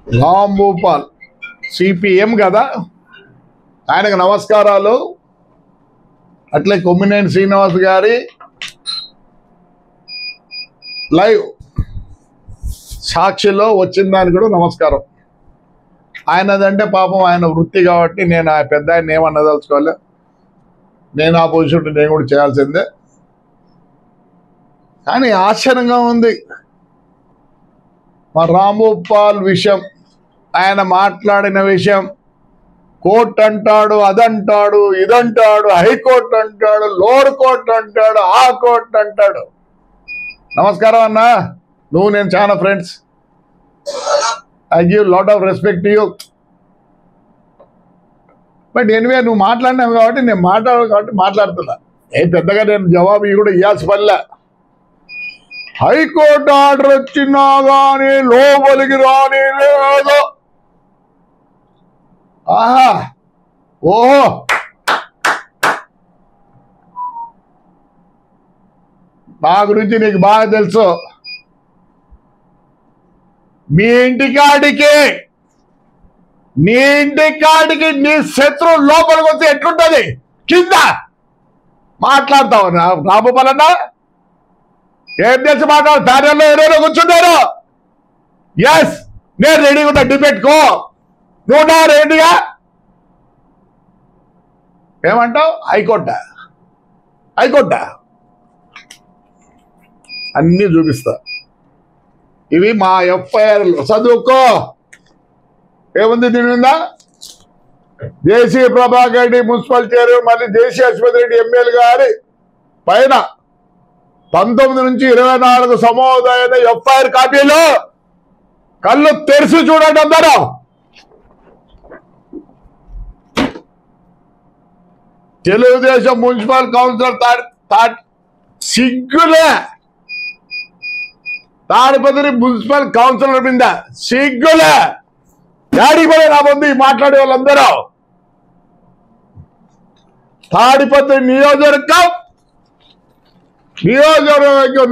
Ram Bhupal CPM కదా, ఆయనకు నమస్కారాలు. అట్లే కొమ్మినేని శ్రీనివాస్ గారి లైవ్ సాక్షిలో వచ్చిన దానికి కూడా నమస్కారం. ఆయనదంటే పాపం ఆయన వృత్తి కాబట్టి నేను ఆ పెద్ద ఆయన ఏమన్నదలుచుకోలే. నేను ఆ పొజిషన్ నేను కూడా చేయాల్సిందే. కానీ ఆశ్చర్యంగా ఉంది మా రాంభూపాల్ విషయం, ఆయన మాట్లాడిన విషయం. కోర్టు అంటాడు, అదంటాడు, ఇదంటాడు, హైకోర్టు అంటాడు, లోవర్ కోర్టు అంటాడు, ఆ కోర్టు అంటాడు. నమస్కారం అన్నా, నువ్వు నేను చాలా friends. I give lot of respect to you. But anyway నువ్వు మాట్లాడినావు కాబట్టి నేను మాట్లాడుతున్నా. పెద్దగా నేను జవాబు కూడా ఇవ్వాల్సి పనిలే. హైకోర్టు ఆర్డర్ వచ్చినా కానీ లోపలికి రాని లేదు. ఆహా, ఓహో, నా గురించి నీకు బాగా తెలుసు. మీ ఇంటికాడికి నీ శత్రువు లోపలికి వస్తే ఎట్లుంటది? కింద మాట్లాడతావు రాబోపాలన్నా. ఏం తెలిసి మాట్లాడు? ప్యానెల్లో ఎవరైనా కూర్చుంటారు. ఎస్, నేను రెడీగా ఉన్నా డిబేట్కో. నువ్వు నా రెడీగా ఏమంటావు? హైకోర్టా అన్నీ చూపిస్తా. ఇవి మా ఎఫ్ఐఆర్లు చదువుకో. ఏముంది దీని మీద? జేసీ ప్రభాకర్ రెడ్డి మున్సిపల్ చైర్మన్, మళ్ళీ జేసీ అశ్వథ్ రెడ్డి ఎమ్మెల్యే గారి పైన 19 నుంచి 24 సమోదైన ఎఫ్ఐఆర్ కాపీలు కళ్ళు తెరిచి చూడండి అందరూ. తెలుగుదేశం మున్సిపల్ కౌన్సిలర్ సిగ్గులే. తాడిపత్రి మున్సిపల్ కౌన్సిలర్ మీద సిగ్గులే. డాడీ కూడా నా ముందు మాట్లాడే వాళ్ళందరూ. తాడిపత్రి నియోజకవర్గ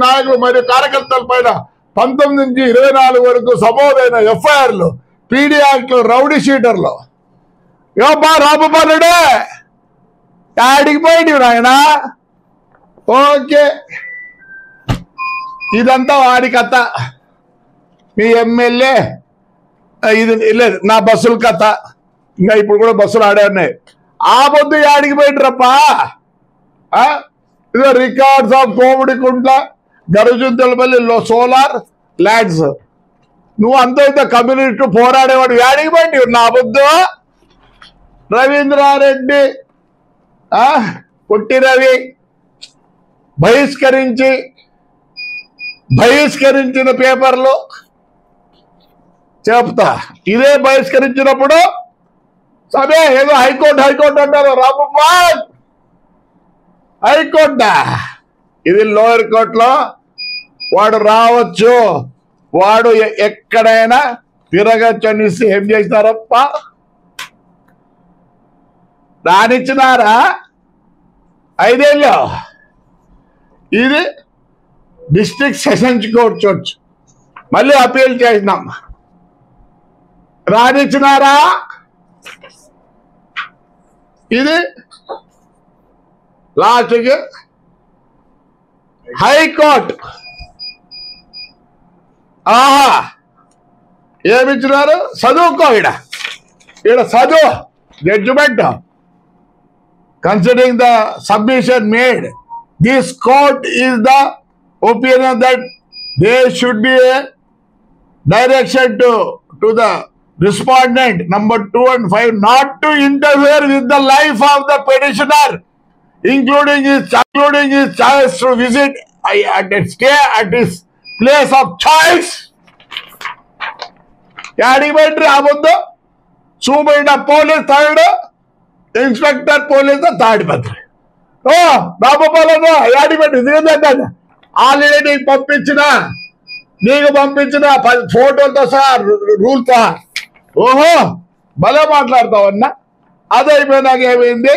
నాయకులు మరియు కార్యకర్తల పైన 19 నుంచి 24 వరకు సమోదైన ఎఫ్ఐఆర్లు, పీడీ యాక్ట్లు, రౌడీ షీటర్లు. ఏమా రాబోపాలుడే డాడీకి పోయి నాయన. ఓకే, ఇదంతా వాడి కథ. మీ ఎమ్మెల్యే ఇది లేదు, నా బస్సుల కథ. ఇంకా ఇప్పుడు కూడా బస్సులు ఆడే ఉన్నాయి. ఆ పొద్దు యాడికి పోయిండ్రప్పా. ఇదో రికార్డ్స్ ఆఫ్ కోమిడికుంట్ల, గరుజుద్దలపల్లి సోలార్ ల్యాండ్స్. నువ్వు అంత కమ్యూనిటీ పోరాడేవాడు యాడికి పోయింది? నా పొద్దు రవీంద్రారెడ్డి, పుట్టి రవి బహిష్కరించిన పేపర్లు చెప్తా. ఇదే బహిష్కరించినప్పుడు సరే ఏదో హైకోర్టు అంటారు. రాంభూపాల్ హైకోర్టా? ఇది లోయర్ కోర్టులో. వాడు రావచ్చు, వాడు ఎక్కడైనా తిరగచ్చు అనేసి ఏం చేస్తారప్ప? రానిచ్చినారా 5 ఏళ్ళు? ఇది డిస్ట్రిక్ట్ సెషన్స్ కోర్ట్ చర్చ్, మళ్ళీ అపీల్ చేసినాం. రానిచ్చినారా? ఇది లాస్ట్కి హైకోర్టు. ఆహా, ఏమిచ్చినారు? చదువుకో. ఈడ చదువు. Judgement considering the submission made, this court is the opinion that there should be a direction to the respondent number 2 and 5 not to interfere with the life of the petitioner, including his choice to visit and stay at his place of choice. యాడికి రాబోద్దు? సూపరింట police third, inspector police Tadipatri. ఓ రాబోపాలను యాడికి already నీకు పంపించిన ఫోటోలతో సహా రూల్తో. ఓహో, భలే మాట్లాడతావన్నా. అదైపోయినాక ఏమైంది?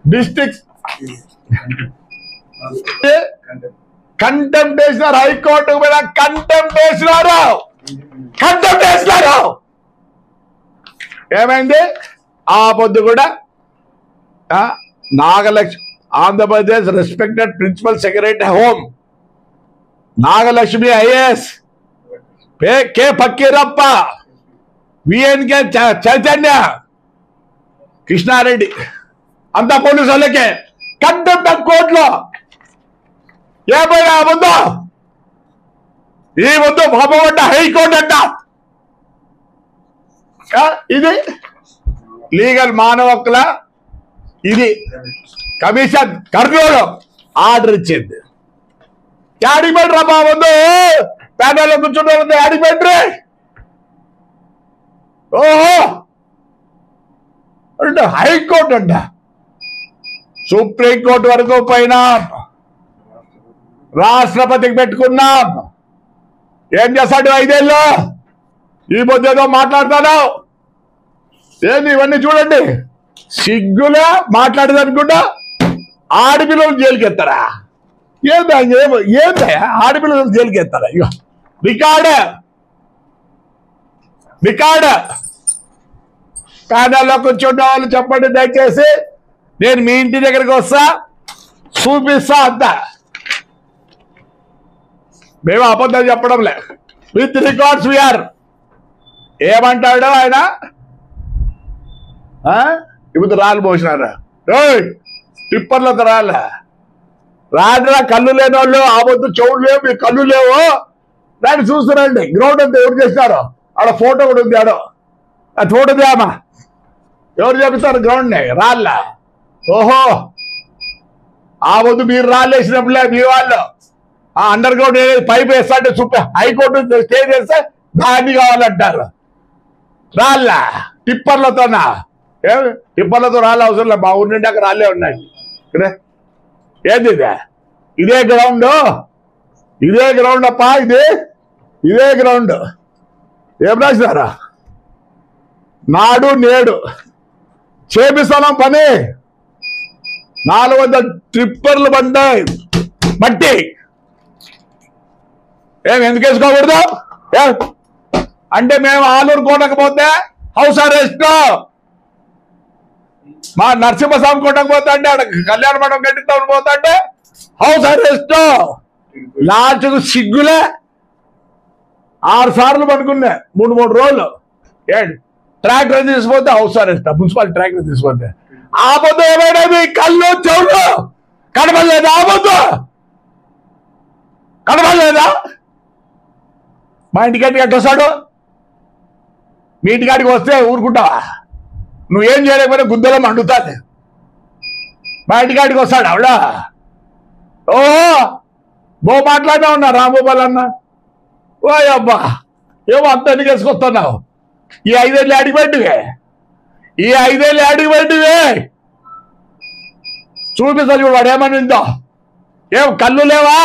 డిస్ట్రిక్ట్ కంటెంప్ట్ చేసినారు, హైకోర్టుకు మీద కంటెంప్ట్ చేసినారు. ఏమైంది? ఆ పొద్దు కూడా Nagalakshmi, Andhra Pradesh respected principal secretary home Nagalakshmi IAS, K Fakirappa, VNK Chaitanya, Krishna Reddy అంతా పోలీసు వాళ్ళకే కంటెంప్ట్ ఆఫ్ కోర్టులో. ఏమైనా ముందు ఈ ముందు పాపమంట హైకోర్టు అంట. ఇది లీగల్ మానవ హక్కుల ఇది కమిషన్ కర్నూలు ఆర్డర్ ఇచ్చింది. యాడికి పెట్టరా బాబు? ప్యానల్లో కూర్చుంటే యాడికి పెట్టరు? ఓహో అంటే హైకోర్టు అంట, సుప్రీంకోర్టు వరకు పోయినా, రాష్ట్రపతికి పెట్టుకున్నాం. ఏం చేస్తాడు 5 ఏళ్ళు? ఈ మధ్య ఏదో మాట్లాడతాను. ఏంది ఇవన్నీ చూడండి, సిగ్గులా మాట్లాడేదనుకుంటా ఆడపిల్లలు జైలుకి ఎత్తారా? ఏందా ఆడపిల్లలు జైలుకి ఎత్తారా? ఇక రికార్డ్ ప్యానల్లో కూర్చున్న వాళ్ళు చెప్పండి దయచేసి. నేను మీ ఇంటి దగ్గరికి వస్తా, చూపిస్తా అంతా. మేము అబద్ధం చెప్పడంలే, విత్ రికార్డ్స్ వీఆర్. ఏమంటాడు ఆయన? ఇప్పుడు రాళ్ళు పోసినారా? టిప్పర్లతో రాళ్ళ కళ్ళు లేని వాళ్ళు, ఆ పొద్దు చెవులు లేవు, మీ కళ్ళు లేవు, దాన్ని చూస్తున్నారండి. గ్రౌండ్ అంతా ఎవరు చేసినారు? ఆడ ఫోటో కూడా ఉంది. ఆడ అది ఫోటో దేమా, ఎవరు చేపిస్తారు గ్రౌండ్ని? రాళ్ళ. ఓహో, ఆ పొద్దు మీరు రాళ్ళు వేసినప్పుడులే మీ వాళ్ళు అండర్ గ్రౌండ్ పైప్ వేస్తా అంటే హైకోర్టు స్టే చేస్తే దాన్ని కావాలంటారు. రాళ్ళ టిప్పర్లతోనా? టిప్పర్లతో రాళ్ళు అవసరం లేదు, మా ఊరి నుండి అక్కడ రాళ్ళే ఉన్నాయి. ఇక్కడే ఏంది ఇదే గ్రౌండ్, ఇదే గ్రౌండ్ అప్ప, ఇదే గ్రౌండ్. ఏం రాసినారా? నాడు నేడు చేపిస్తాం పని. 400 ట్రిప్పర్లు పడ్డాయి మట్టి. ఎందుకు వేసుకోకూడదు అంటే మేము ఆలూరు కొనకపోతే హౌస్ అరెస్ట్, మా నరసింహస్వామి కొట్టకపోతే అంటే అక్కడ కళ్యాణ మండపం కట్టిద్దామని పోతా అంటే హౌస్ అరెస్ట్. లాస్ట్కు సిగ్గులే 6 సార్లు పడుకున్నా, 3 రోజులు. ట్రాక్టర్ తీసుకుపోతే హౌస్ అరెస్ట్, మున్సిపాలిటీ ట్రాక్టర్ తీసుకుపోతే. ఆ పొద్దు ఏమైనా మీ కళ్ళు చెవులు కనపడలేదా? ఆ పొద్దు కనపడలేదా? మా ఇంటికాడికి ఎట్లా వస్తాడు? మీ ఇంటికాడికి వస్తే ఊరుకుంటావా? నువ్వేం చేయలేకపోతే గుద్దలో మండుతుంది. మా ఇంటికాడికి వస్తాడు ఆవిడ. ఓ మాట్లాడినా ఉన్నా రాంగోపాల్ అన్న. ఓ అబ్బా ఏమో అంత ఎందుకు వేసుకొస్తున్నావు? ఈ 5 ఏళ్ళు ఆడిపెట్టివే, ఈ 5 ఏళ్ళు ఆడిపెట్టివే. చూపిస్తా చూడు వాడు ఏమని ఉందో. ఏం కళ్ళు లేవా,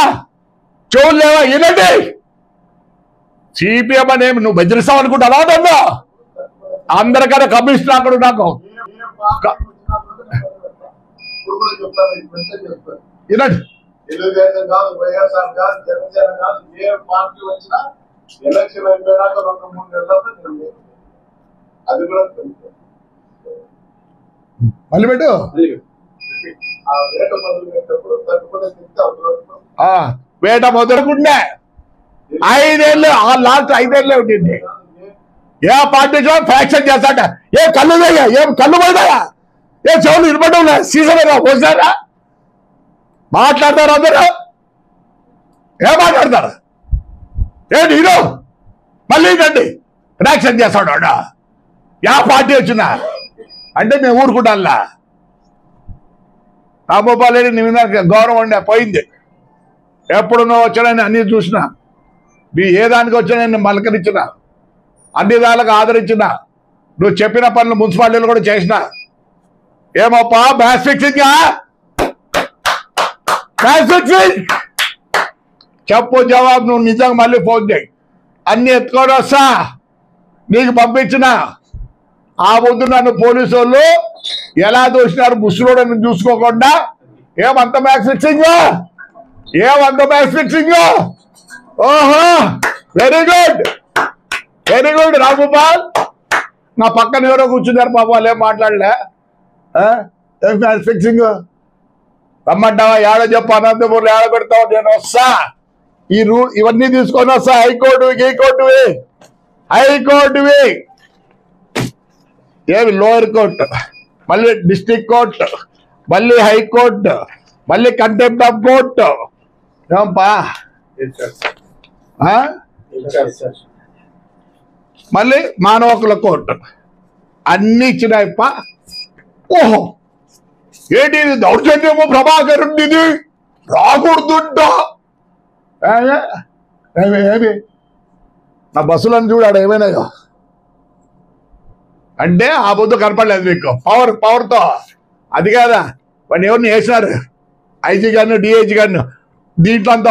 చెవులు లేవా? ఇలాంటి సిపిఎం అని ఏమి నువ్వు బెదిరిస్తావు అనుకుంటావా? నన్ను అందరికన్నా కమిషన్ అక్కడ నాకు వినండి. తెలుగుదేశం కాదు, వైఎస్ఆర్ కాదు, జనసేన కాదు, ఏ పార్టీ వచ్చినా ఎలక్షన్ అయిపోయినాక 2-3 నెలల్లో అది కూడా మళ్ళీ పెట్టు. ఆ వేట మొదలు పెట్టినప్పుడు తట్టుకునే శక్తి అవసరం. వేట మొదలుకుంటే 5 ఏళ్ళు, లాస్ట్ 5 ఏళ్ళే ఉంటుంది. ఏ పార్టీ ఫ్యాక్షన్ చేస్తాట? ఏ కళ్ళు పోయా, ఏం కళ్ళు పోయినాయా, ఏ చెవులు ఇరపడం సీజన్గా పోసారా? మాట్లాడతారు అందరూ, ఏం మాట్లాడతారు? ఏంటి హీరో మళ్ళీ రండి ఫ్యాక్షన్ చేస్తాడు వాడ. యా పార్టీ వచ్చినా అంటే మేము ఊరుకుంటానులా. రాంగోపాల్ రెడ్డి నీ మీద గౌరవం ఉండే పోయింది. ఎప్పుడు నువ్వు వచ్చానని అన్ని చూసినా, నీ ఏ దానికి వచ్చానని మలకరించిన, అన్ని దానికి ఆదరించిన, నువ్వు చెప్పిన పనులు మున్సిపాలిటీలు కూడా చేసిన. ఏమప్పా మ్యాచ్ ఫిక్సింగ్ చెప్పు జవాబు. నువ్వు నిజంగా మళ్ళీ ఫోన్ చేయి, అన్ని ఎత్తుకొని వస్తా, నీకు పంపించిన. ఆ ముందు నన్ను పోలీసు వాళ్ళు ఎలా దోసినారు ముసలోడని చూసుకోకుండా. ఏమంత మ్యాచ్ ఫిక్సింగ్ ఏమంత మ్యాచ్ ఫిక్సింగ్? ఓహో, very good, very good Ramgopal. నా పక్కన ఎవరో కూర్చున్నారు పాప, వాళ్ళు ఏం మాట్లాడలే. ఏం మ్యాచ్ ఫిక్సింగ్? రమ్మంటావా? ఏడో చెప్పు, అనంతపూర్లో ఏడ పెడతావు? నేను వస్తా, ఈ ఇవన్నీ తీసుకొని వస్తా. హైకోర్టువి ఏమి లోయర్ కోర్టు, మళ్ళీ డిస్ట్రిక్ట్ కోర్టు, మళ్ళీ హైకోర్టు, మళ్ళీ కంటెంప్ట్ ఆఫ్ కోర్టు. ఏమంపా? మళ్ళీ మానవ హక్కుల కోర్టు అన్ని ఇచ్చినాయప్ప. ఓహో, ఏంటి ఇది దౌర్జన్యము ప్రభాకరుడిది, రాకూడదుంటా. ఏమి నా బస్సులను చూడాడు ఏమైనాయో అంటే ఆ పొద్దు కనపడలేదు మీకు. పవర్తో అది కాదా, వాడిని ఎవరిని వేసినారు? ఐజీ గారిని, డిఐజీ గారిని. దీంట్లో అంతా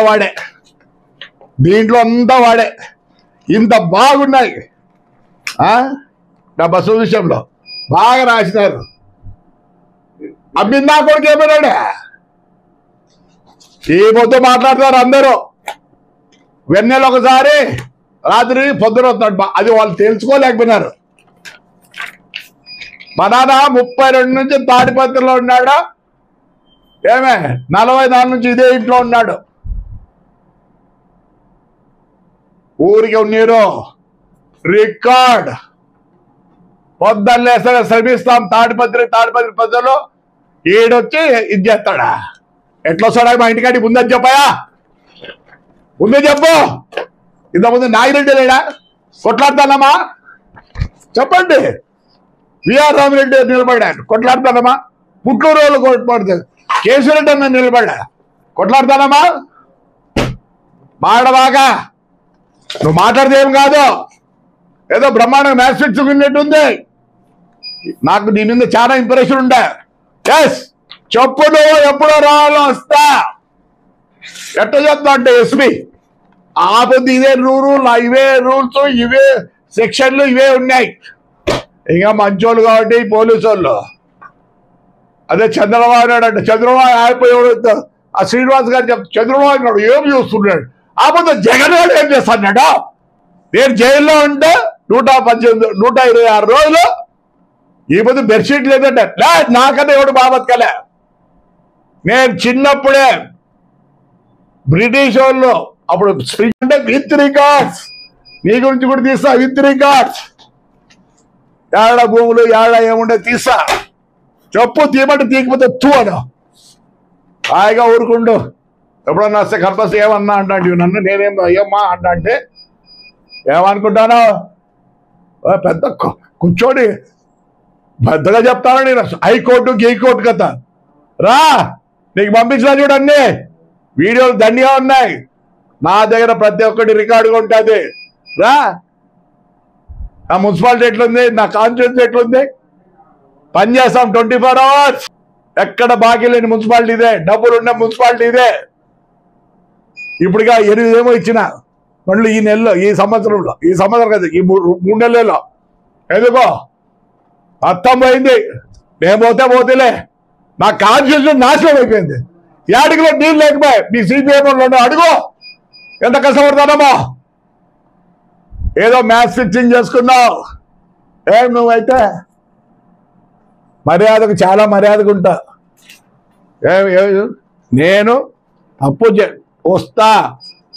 వాడే. ఇంత బాగున్నాయి నా బస్సు విషయంలో బాగా రాసినారు. అబ్బిందా కొడుకు ఏమైనాడే? ఈ పొద్దు మాట్లాడతారు అందరూ. వెన్నెల ఒకసారి, రాత్రి పొద్దున వస్తాడు. అది వాళ్ళు తెలుసుకోలేకపోయినారు. మా నాన్న 32 నుంచి తాడిపత్రిలో ఉన్నాడు. 44 నుంచి ఇదే ఇంట్లో ఉన్నాడు. ఊరికి ఉన్నారు రికార్డ్. పొద్దున్న శ్రమిస్తాం తాడిపత్రి పొద్దులో ఈడొచ్చి ఇది చేస్తాడా? ఎట్లా వస్తాడా మా ఇంటికాడికి? ముందని చెప్పాయా? ముందే చెప్పు. ఇంతకుముందు నాగిరెడ్డి లేడా? కొట్లాడతానమ్మా చెప్పండి. విఆర్ రామిరెడ్డి నిలబడ్డాడు, కొట్లాడతానమ్మా. పుట్లూరు వాళ్ళు కొట్లాడుతారు. కేశవరెడ్డి అన్న నిలబడ్డా, కొట్లాడతానమ్మా. మాడబాగా నువ్వు మాట్లాడితే ఏం కాదు. ఏదో బ్రహ్మాండంగా మ్యాచ్ ఫిక్స్ ఉన్నట్టుంది. నాకు నీ మీద చాలా ఇంప్రెషన్ ఉండే. ఎస్ చెప్పు, నువ్వు ఎప్పుడో రావాలో వస్తా. ఎట్లా చెప్తా అంటే ఎస్పీ ఆపొద్దు ఇదే రూల్, ఇవే రూల్స్, ఇవే సెక్షన్లు, ఇవే ఉన్నాయి. ఇంకా మంచోళ్ళు కాబట్టి పోలీసు వాళ్ళు. అదే చంద్రబాబు నాయుడు అంటే చంద్రబాబు అయిపోయాడు. ఆ శ్రీనివాస్ గారు చంద్రబాబు నాయుడు ఏం చూస్తున్నాడు? ఆపొద్దు జగన్ గారు ఏం చేస్తున్నాడు? నేను జైల్లో ఉంటే 126 రోజులు ఈ పొద్దు బెడ్షీట్ లేదంటే నాకన్నా ఎవడు బాబత్కలే. నేను చిన్నప్పుడే బ్రిటిష్ వాళ్ళు అప్పుడు అంటే విత్ రికార్డ్స్, నీ గురించి కూడా తీస్తా విత్ రికార్డ్స్. ఏడ భూములు ఏడ ఏముండే తీస్తా. చెప్పు, తీయమంటే తీయకపోతే అను. హాయిగా ఊరుకుండు. ఎప్పుడన్నా వస్తే కంపల్సరీ ఏమన్నా అంటాంటివి నన్ను. నేనేం అయ్యమ్మా అంటే ఏమనుకుంటాను? పెద్ద కూర్చోని పెద్దగా చెప్తాను నేను. హైకోర్టు గీకోర్టు కదా రా, నీకు పంపించినా చూడండి. వీడియోలు దండిగా ఉన్నాయి నా దగ్గర, ప్రతి ఒక్కటి రికార్డుగా ఉంటుంది. రా, నా మున్సిపాలిటీ ఎట్లుంది, నా కాన్స్టిట్యూన్సీ ఎట్లుంది, పనిచేస్తాం 24 hours. ఎక్కడ బాకీ లేని మున్సిపాలిటీ ఇదే, డబ్బులు ఉన్న మున్సిపాలిటీ ఇదే. ఇప్పుడుగా 8 ఏమో ఇచ్చిన మళ్ళీ ఈ నెలలో, ఈ సంవత్సరం కదా, ఈ 3 నెలల్లో. ఎందుకో అర్థం పోయింది. నేను పోతేలే, నా కాన్స్టిట్యూషన్ నాశనం అయిపోయింది. ఏడికిలో నీళ్ళు లేకపోయి మీ సిపిఎం అడుగు ఎంత కష్టపడతానమ్మా. ఏదో మ్యాచ్ ఫిక్సింగ్ చేసుకున్నావు. ఏం నువ్వైతే మర్యాదకు చాలా మర్యాదగా ఉంటా. నేను తప్పు వస్తా,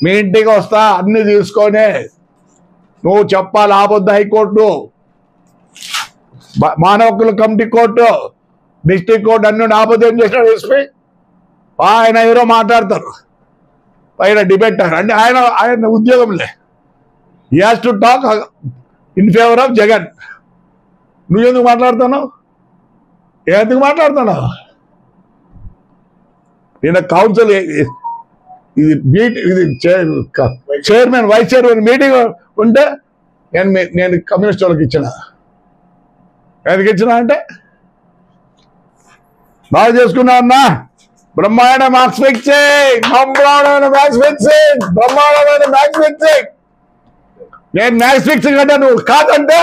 మీ ఇంటికి వస్తా, అన్ని తీసుకొని నువ్వు చెప్పాలి. ఆపొద్దు హైకోర్టు, మానవ హక్కుల కమిటీ కోర్టు, డిస్ట్రిక్ట్ కోర్టు అన్ని ఆపొద్దు. ఏం చేసినాడు ఎస్పీ? ఆయన ఎవరో మాట్లాడతారు పైన డిబేట్ అంటే ఆయన ఉద్యోగంలే. He has to talk in favour of Jagan. నువ్వెందుకు మాట్లాడుతున్నావు? ఎందుకు మాట్లాడుతున్నావు? నిన్న కౌన్సిల్ ఇది చైర్మన్ వైస్ చైర్మన్ మీటింగ్ ఉంటే నేను కమ్యూనిస్ట్ వాళ్ళకి ఇచ్చిన. ఎందుకు ఇచ్చినా అంటే బాగా చేసుకున్నా అన్నా. బ్రహ్మాండ మ్యాచ్ ఫిక్సింగ్, బ్రహ్మాండమైన మ్యాచ్ ఫిక్సింగ్, బ్రహ్మాండమైన మ్యాచ్ ఫిక్సింగ్. నేను మ్యాచ్ ఫిక్సింగ్ అంటే నువ్వు కాదంటే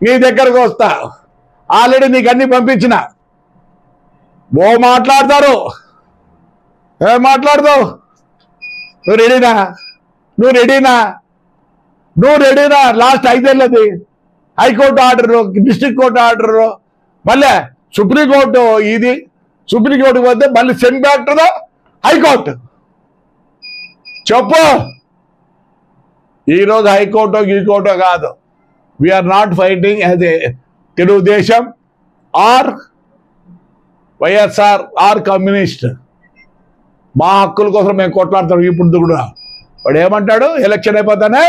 నీ దగ్గరకు వస్తా. ఆల్రెడీ నీకు అన్ని పంపించిన. మాట్లాడతారు ఏం మాట్లాడతావు? నువ్వు రెడీనా? నువ్వు రెడీనా? నువ్వు రెడీనా? లాస్ట్ 5 ఏళ్ళది high court order, district court order, మళ్ళీ సుప్రీంకోర్టు, ఇది సుప్రీంకోర్టుకు పోతే మళ్ళీ send back to the high court. చెప్పు. ఈరోజు హైకోర్టు గీకోర్టు కాదు. We're not fighting as a Telugu Desam or YSR or communist. మా హక్కుల కోసం మేము కొట్లాడతాం. ఇప్పుడు కూడా వాడు ఏమంటాడు, ఎలక్షన్ అయిపోతానే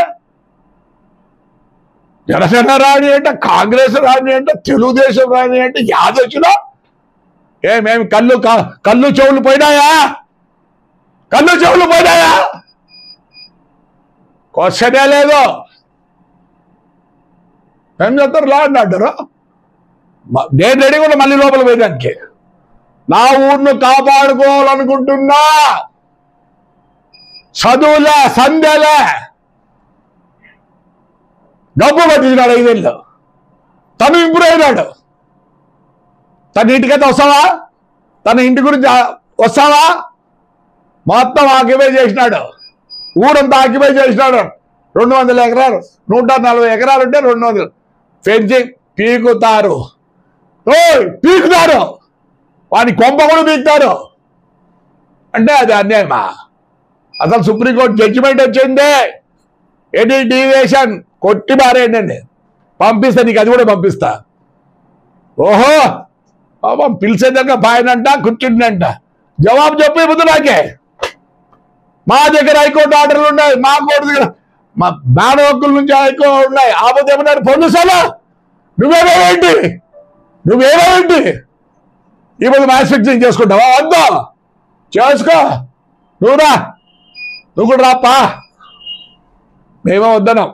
జనసేన రాని అంటే, కాంగ్రెస్ రాని అంటే, తెలుగుదేశం రాని అంటే, యాదొచ్చులో ఏమేమి కళ్ళు చెవులు పోయినాయా? కళ్ళు చెవులు పోయినాయా? క్వశ్చనే లేదు. ఏం చెప్తారు? లా అంటారు. నేను రెడీ కూడా మళ్ళీ లోపల పోయేదానికి. నా ఊరిని కాపాడుకోవాలనుకుంటున్నా. చదువులే, సంధ్యలే, డబ్బు పట్టించినాడు 5 ఏళ్ళు. తను ఇంప్రూవ్ అయినాడు. తన ఇంటికైతే వస్తావా? తన ఇంటి గురించి వస్తావా? మొత్తం ఆక్యుపై చేసినాడు. ఊరంతా ఆక్యుపై చేసినాడు. 200 ఎకరాలు, 140 ఎకరాలు ఉంటే 200 ఫెన్సింగ్ పీకుతారు. పీకుతారు. వాని కొంప కూడా పీకుతారు. అంటే అది అన్యాయమా? అసలు సుప్రీంకోర్టు జడ్జిమెంట్ వచ్చింది. ఎనీ డీవియేషన్ కొట్టి మారేయండి. పంపిస్తా, నీకు అది కూడా పంపిస్తా. ఓహో పిలిచేదాకా బాయనంట, కూర్చుండంట. జవాబు చెప్పే ముందు నాకే. మా దగ్గర హైకోర్టు ఆర్డర్లు ఉన్నాయి. మా కోర్టు దగ్గర మా మేడ హక్కుల నుంచి హైకోర్టు ఉన్నాయి. ఆపోతే ఏమన్నారు? పొందుసాలా నువ్వేమేంటి? ఇప్పుడు మ్యాచ్ ఫిక్సింగ్ చేసుకుంటావా? వద్దా, చేసుకో. నువ్వు కూడా రాపా. మేమే వద్దన్నాం.